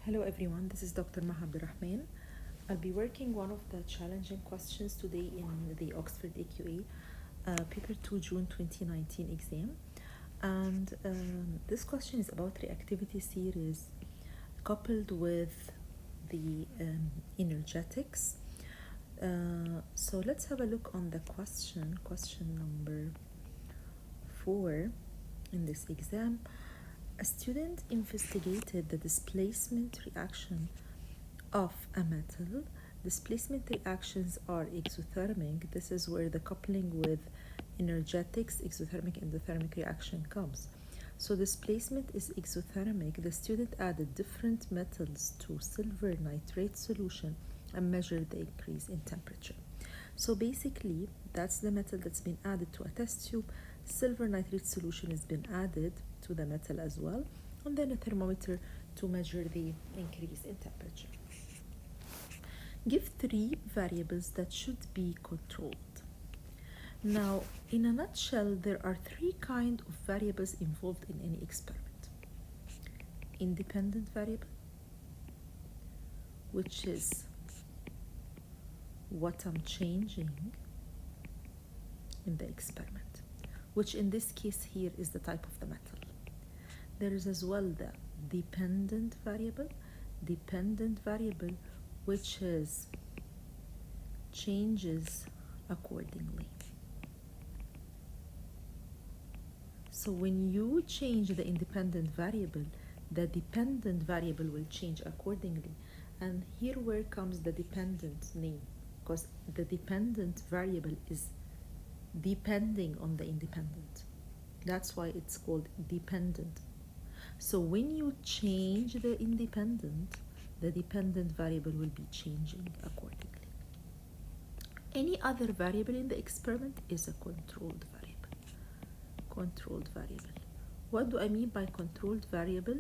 Hello everyone, this is Dr. Maha Abdurrahman. I'll be working one of the challenging questions today in the Oxford AQA Paper 2 June 2019 exam. And this question is about reactivity series coupled with the energetics. So let's have a look on the question number 4 in this exam. A student investigated the displacement reaction of a metal. Displacement reactions are exothermic. This is where the coupling with energetics, exothermic, endothermic reaction comes. So displacement is exothermic. The student added different metals to silver nitrate solution and measured the increase in temperature. So basically, that's the metal that's been added to a test tube. Silver nitrate solution has been added to the metal as well, and then a thermometer to measure the increase in temperature. Give 3 variables that should be controlled. Now, in a nutshell, there are 3 kinds of variables involved in any experiment. Independent variable, which is what I'm changing in the experiment, which in this case here is the type of the metal. There is as well the dependent variable, which is changes accordingly. So when you change the independent variable, the dependent variable will change accordingly. And here where comes the dependent name, because the dependent variable is depending on the independent. That's why it's called dependent. So when you change the independent, the dependent variable will be changing accordingly. Any other variable in the experiment is a controlled variable. Controlled variable. What do I mean by controlled variable?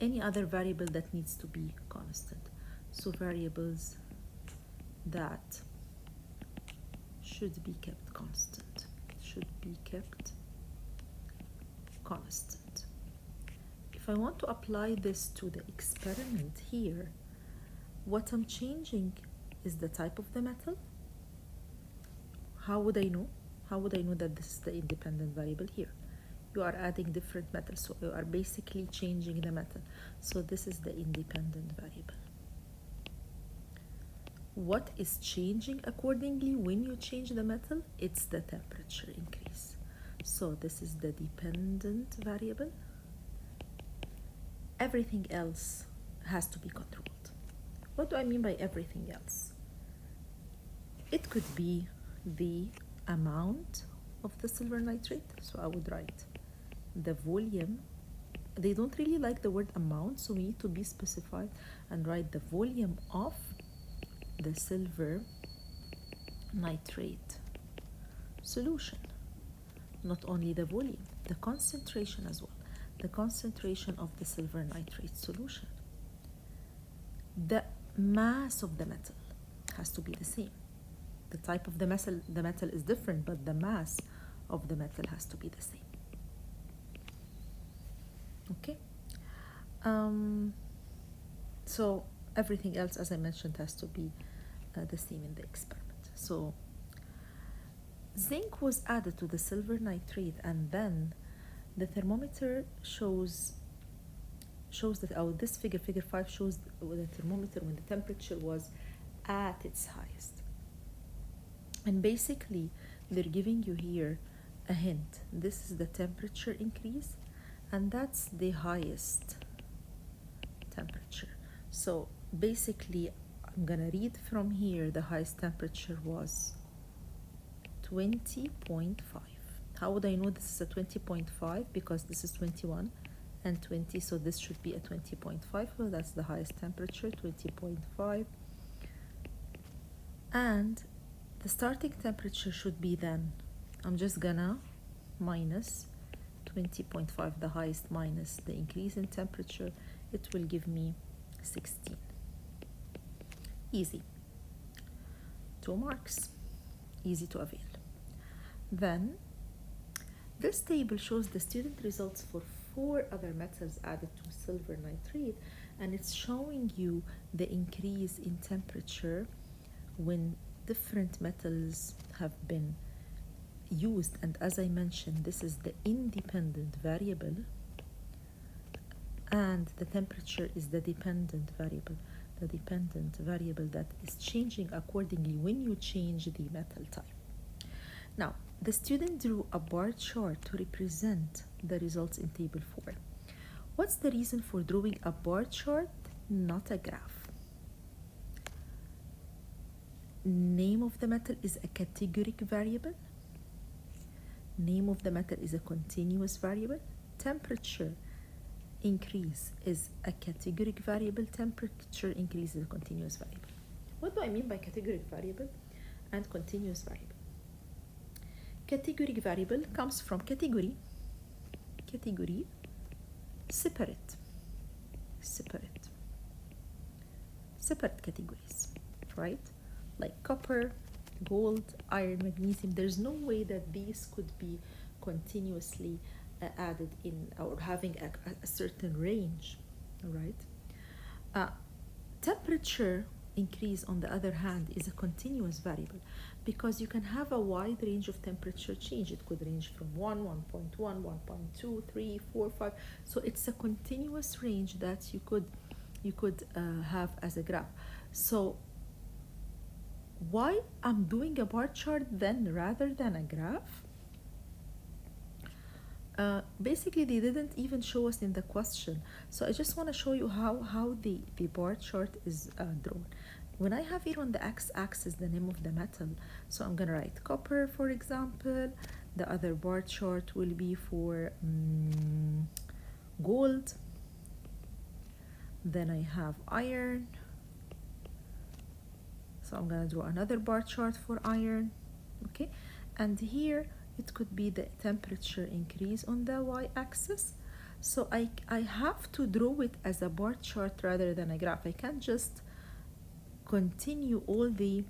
Any other variable that needs to be constant. So variables that should be kept constant. If I want to apply this to the experiment here, what I'm changing is the type of the metal. How would I know? How would I know that this is the independent variable here? You are adding different metals, so you are basically changing the metal. So this is the independent variable. What is changing accordingly when you change the metal? It's the temperature increase. So this is the dependent variable. Everything else has to be controlled. What do I mean by everything else? It could be the amount of the silver nitrate. So I would write the volume. They don't really like the word amount, so we need to be specified and write the volume of the silver nitrate solution. Not only the volume, the concentration as well. The concentration of the silver nitrate solution. The mass of the metal has to be the same. The type of the metal is different, but the mass of the metal has to be the same. Okay? So everything else, as I mentioned, has to be the same in the experiment. So zinc was added to the silver nitrate, and then the thermometer shows that, this figure 5 shows the thermometer when the temperature was at its highest. And basically, they're giving you here a hint. This is the temperature increase, and that's the highest temperature. So basically, I'm gonna read from here, the highest temperature was 20.5. How would I know this is a 20.5? Because this is 21 and 20, so this should be a 20.5. So that's the highest temperature, 20.5. And the starting temperature should be then, I'm just gonna minus 20.5, the highest, minus the increase in temperature. It will give me 16. Easy. 2 marks. Easy to avail. Then, this table shows the student results for 4 other metals added to silver nitrate, and it's showing you the increase in temperature when different metals have been used. And as I mentioned, this is the independent variable, and the temperature is the dependent variable that is changing accordingly when you change the metal type. Now, the student drew a bar chart to represent the results in table 4. What's the reason for drawing a bar chart, not a graph? Name of the metal is a categoric variable. Name of the metal is a continuous variable. Temperature increase is a categoric variable. Temperature increase is a continuous variable. What do I mean by categoric variable and continuous variable? Categoric variable comes from category, separate categories, right? Like copper, gold, iron, magnesium. There's no way that these could be continuously added in or having a certain range, right? Temperature increase, on the other hand, is a continuous variable because you can have a wide range of temperature change. It could range from 1, 1.1, 1.2, 3, 4, 5. So it's a continuous range that you could have as a graph. So why I'm doing a bar chart then rather than a graph? Basically, they didn't even show us in the question. So I just want to show you how the bar chart is drawn. When I have here on the x-axis the name of the metal, so I'm going to write copper, for example. The other bar chart will be for gold. Then I have iron. So I'm going to draw another bar chart for iron, okay? And here it could be the temperature increase on the y-axis. So I have to draw it as a bar chart rather than a graph. I can't just continue all the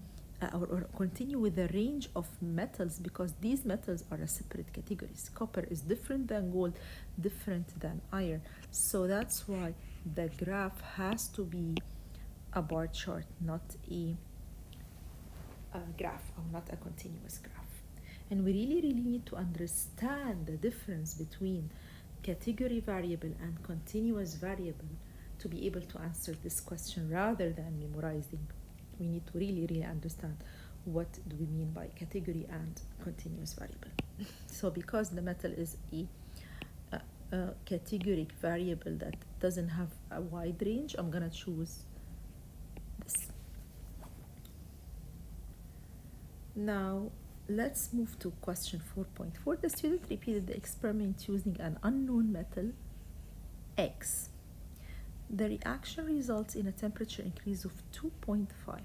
or continue with the range of metals because these metals are a separate categories. Copper is different than gold, different than iron. So that's why the graph has to be a bar chart, not a graph or not a continuous graph. And we really need to understand the difference between category variable and continuous variable to be able to answer this question rather than memorizing. We need to really understand what do we mean by category and continuous variable. So because the metal is a categoric variable that doesn't have a wide range, I'm gonna choose this. Now let's move to question 4.4. The student repeated the experiment using an unknown metal X. The reaction results in a temperature increase of 2.5.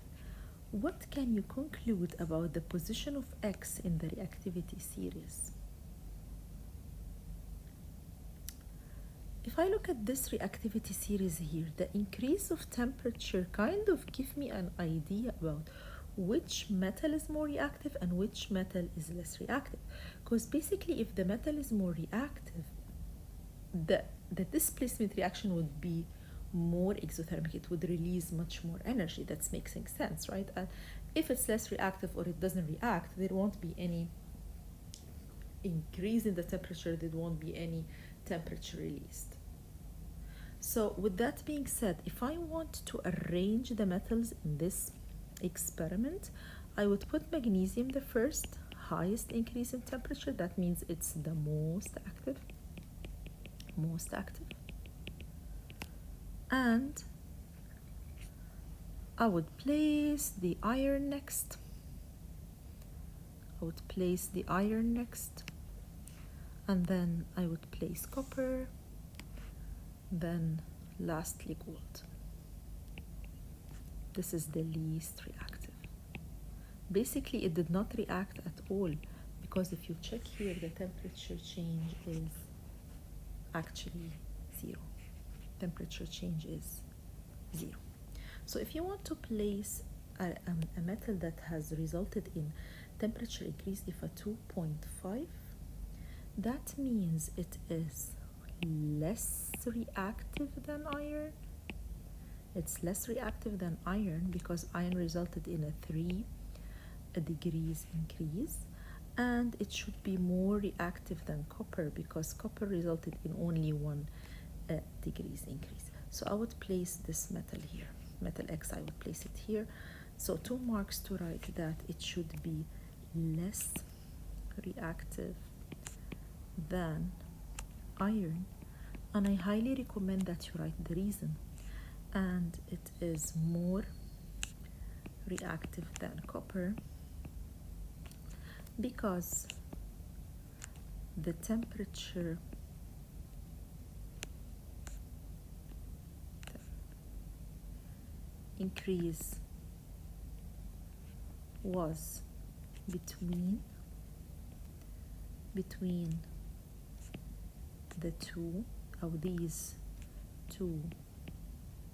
What can you conclude about the position of X in the reactivity series? If I look at this reactivity series here, the increase of temperature kind of gives me an idea about which metal is more reactive and which metal is less reactive. Because basically if the metal is more reactive, the displacement reaction would be more exothermic. It would release much more energy. That's making sense, right? And if it's less reactive or it doesn't react, there won't be any increase in the temperature. There won't be any temperature released. So with that being said, if I want to arrange the metals in this experiment, I would put magnesium the first, highest increase in temperature. That means it's the most active. And I would place the iron next. And then I would place copper, then lastly gold. This is the least reactive. Basically it did not react at all because if you check here, the temperature change is actually 0. Temperature change is 0. So if you want to place a metal that has resulted in temperature increase of a 2.5, that means it is less reactive than iron. It's less reactive than iron because iron resulted in a 3 degrees increase, and it should be more reactive than copper because copper resulted in only 1 degrees increase. So I would place this metal here, metal X, I would place it here. So 2 marks to write that it should be less reactive than iron, and I highly recommend that you write the reason. And it is more reactive than copper because the temperature increase was between the two of these two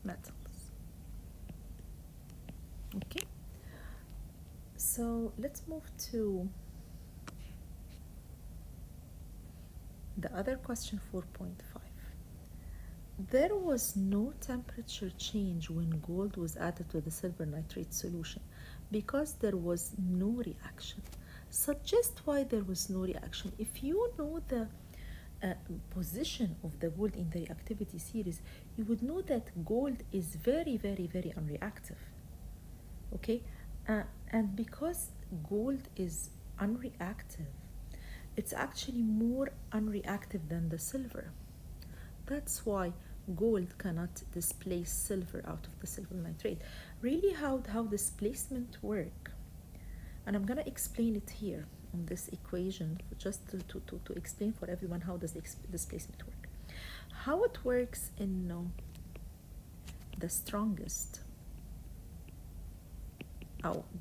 metals. Okay, so let's move to the other question, 4.5. There was no temperature change when gold was added to the silver nitrate solution because there was no reaction. Suggest why there was no reaction. If you know the position of the gold in the reactivity series, you would know that gold is very, very, very unreactive. Okay, and because gold is unreactive, it's actually more unreactive than the silver. That's why gold cannot displace silver out of the silver nitrate. Really, how displacement work, and I'm gonna explain it here on this equation just to explain for everyone how does displacement work. How it works in the strongest,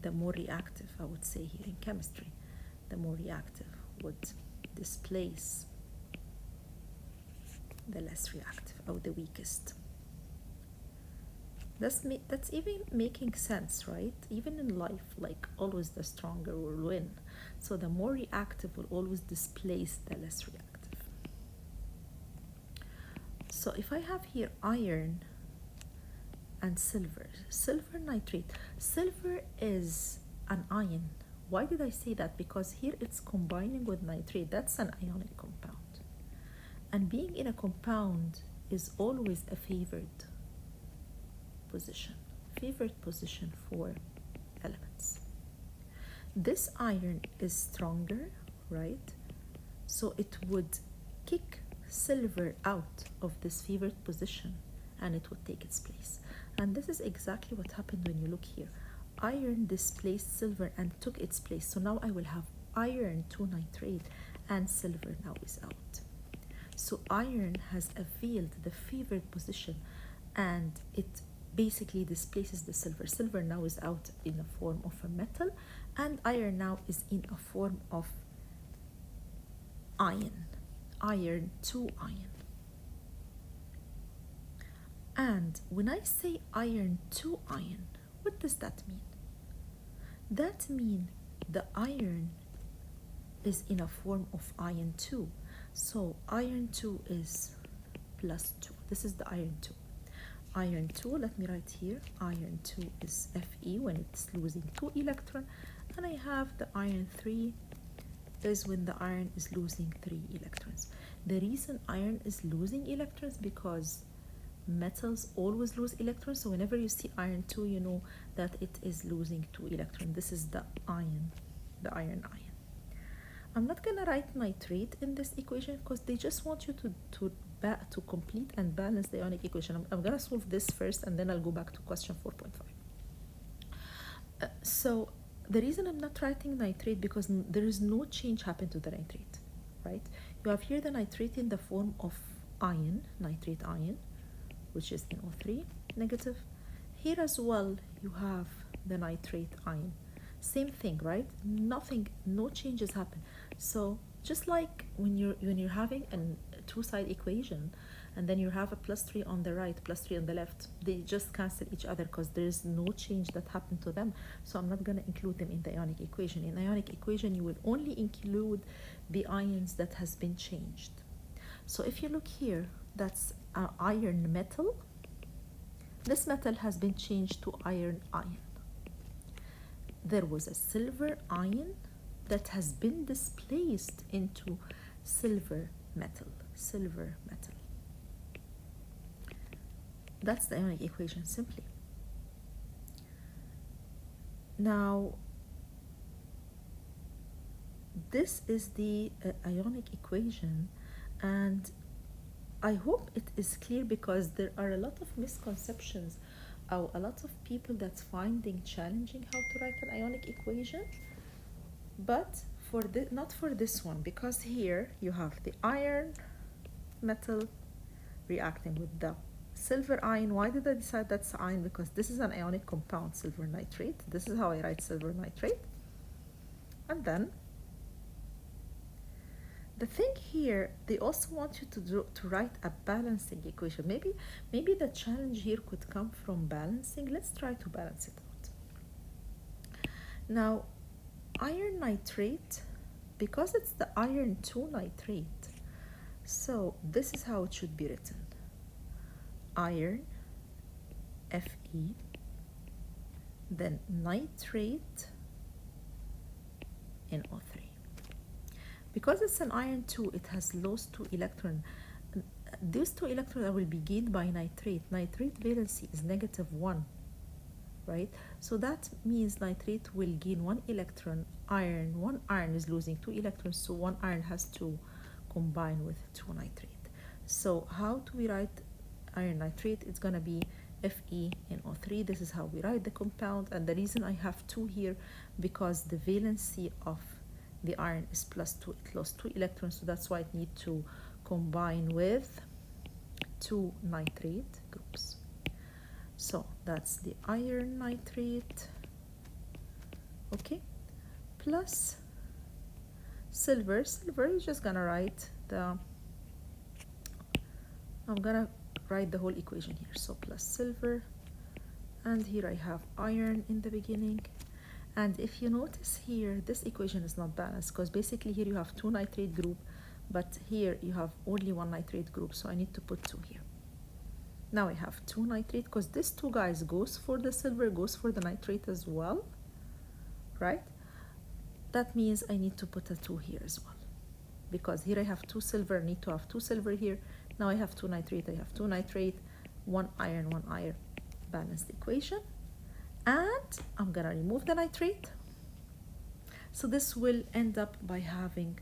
the more reactive, I would say here in chemistry, the more reactive would displace the less reactive, or the weakest. That's even making sense, right? Even in life, like always the stronger will win. So the more reactive will always displace the less reactive. So if I have here iron and silver nitrate, silver is an ion. Why did I say that? Because here it's combining with nitrate. That's an ionic compound. And being in a compound is always a favored position for elements. This iron is stronger, right? So it would kick silver out of this favored position and it would take its place. And this is exactly what happened when you look here. Iron displaced silver and took its place. So now I will have iron 2 nitrate and silver now is out. So iron has availed the favored position and it basically displaces the silver. Silver now is out in a form of a metal and iron now is in a form of iron 2 iron. And when I say iron 2 iron, what does that mean? That means the iron is in a form of iron 2. So iron 2 is plus 2. This is the iron 2. Iron 2, let me write here, iron 2 is Fe when it's losing 2 electrons, and I have the iron 3 is when the iron is losing 3 electrons. The reason iron is losing electrons because metals always lose electrons, so whenever you see iron 2, you know that it is losing 2 electrons. This is the iron ion. I'm not gonna write nitrate in this equation because they just want you to complete and balance the ionic equation. I'm gonna solve this first and then I'll go back to question 4.5. So the reason I'm not writing nitrate because there is no change happened to the nitrate, right? You have here the nitrate in the form of ion, nitrate ion, which is NO3 negative. Here as well you have the nitrate ion. Same thing, right? Nothing, no changes happen. So just like when you're having a two-side equation and then you have a plus 3 on the right, plus 3 on the left, they just cancel each other because there's no change that happened to them. So I'm not going to include them in the ionic equation. In the ionic equation, you will only include the ions that has been changed. So if you look here, that's iron metal. This metal has been changed to iron. There was a silver ion that has been displaced into silver metal. That's the ionic equation simply. Now, this is the ionic equation, and I hope it is clear because there are a lot of misconceptions, or a lot of people that's finding challenging how to write an ionic equation. But not for this one, because here you have the iron metal reacting with the silver ion. Why did I decide that's ion? Because this is an ionic compound, silver nitrate. This is how I write silver nitrate. And then the thing here, they also want you to write a balancing equation. Maybe the challenge here could come from balancing. Let's try to balance it out. Now, iron nitrate, because it's the iron 2 nitrate, so this is how it should be written. Iron, Fe, then nitrate, NO3. Because it's an iron 2, it has lost 2 electrons. These 2 electrons will be gained by nitrate. Nitrate valency is -1, right? So that means nitrate will gain 1 electron. One iron is losing 2 electrons, so 1 iron has to combine with 2 nitrate. So how do we write iron nitrate? It's gonna be FeNO3. This is how we write the compound, and the reason I have 2 here, because the valency of the iron is +2. It lost 2 electrons, so that's why it needs to combine with 2 nitrate groups. So that's the iron nitrate, okay, plus silver. You're just gonna write I'm gonna write the whole equation here. So plus silver, and here I have iron in the beginning. And if you notice here, this equation is not balanced, because basically here you have 2 nitrate group, but here you have only 1 nitrate group, so I need to put 2 here. Now I have 2 nitrate, because this 2 guys goes for the silver, goes for the nitrate as well, right? That means I need to put a 2 here as well, because here I have 2 silver, I need to have 2 silver here. Now I have 2 nitrate, I have 2 nitrate, 1 iron, balanced equation. And I'm gonna remove the nitrate. So this will end up by having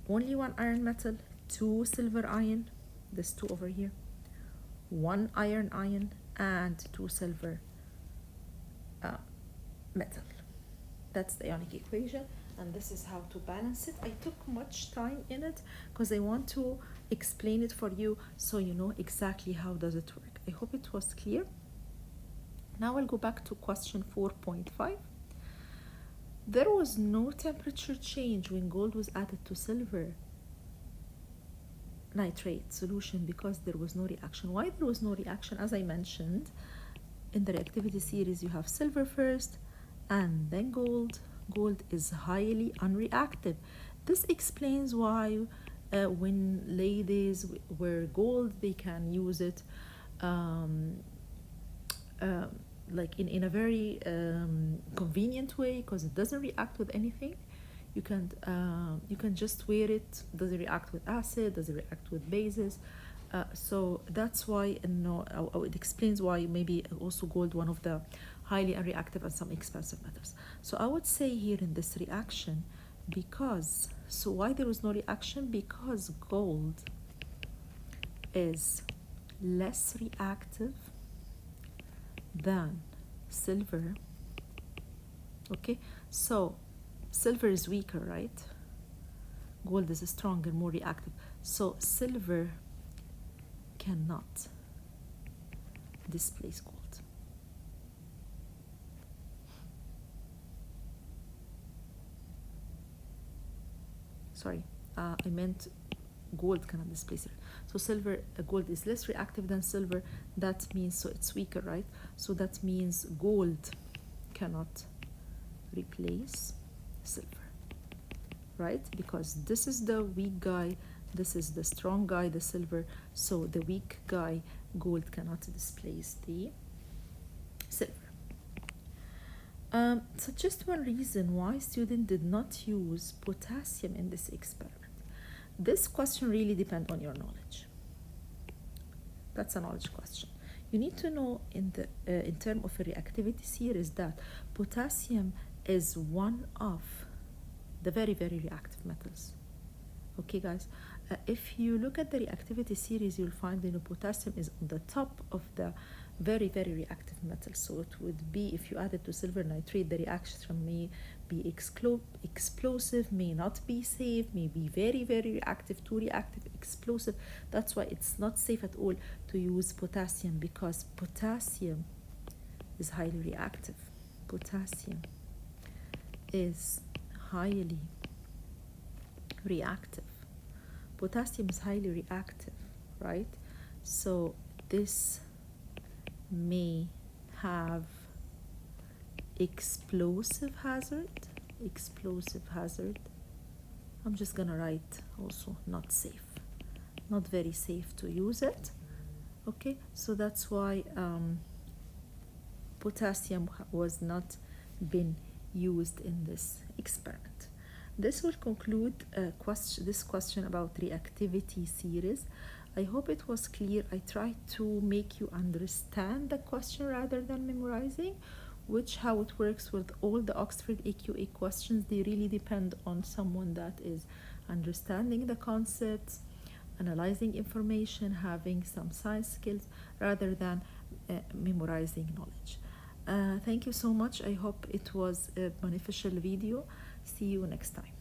only 1 iron metal, 2 silver ion, this 2 over here, 1 iron, and 2 silver metal. That's the ionic equation, and this is how to balance it. I took much time in it because I want to explain it for you so you know exactly how does it work. I hope it was clear. Now I'll go back to question 4.5. There was no temperature change when gold was added to silver nitrate solution because there was no reaction. Why there was no reaction? As I mentioned, in the reactivity series, you have silver first and then gold. Gold is highly unreactive. This explains why when ladies wear gold, they can use it like in a very convenient way, because it doesn't react with anything. You can just wear it. Does it react with acid? Does it react with bases? So that's why, it explains why maybe also gold, one of the highly unreactive and some expensive metals. So I would say here in this reaction, so why there was no reaction? Because gold is less reactive than silver. Okay, so silver is weaker, right? Gold is stronger, more reactive. So silver cannot displace gold. Sorry, I meant gold cannot displace it. So gold is less reactive than silver. That means, so it's weaker, right? So that means gold cannot replace silver, right? Because this is the weak guy, This is the strong guy, the silver, so the weak guy, gold, cannot displace the silver. Suggest one reason why students did not use potassium in this experiment. This question really depends on your knowledge. That's a knowledge question. You need to know in terms of a reactivity series that potassium is one of the very, very reactive metals. Okay, guys, if you look at the reactivity series, you'll find potassium is on the top of the very, very reactive metals. So it would be, if you add it to silver nitrate, the reaction may be explosive, may not be safe, may be very, very reactive, too reactive, explosive. That's why it's not safe at all to use potassium, because potassium is highly reactive. Potassium is highly reactive. Potassium is highly reactive, right? So this may have explosive hazard. I'm just gonna write also not safe, not very safe to use it. Okay, so that's why potassium was not been used in this experiment. This will conclude this question about reactivity series. I hope it was clear. I tried to make you understand the question rather than memorizing, how it works with all the Oxford AQA questions. They really depend on someone that is understanding the concepts, analyzing information, having some science skills, rather than memorizing knowledge. Thank you so much. I hope it was a beneficial video. See you next time.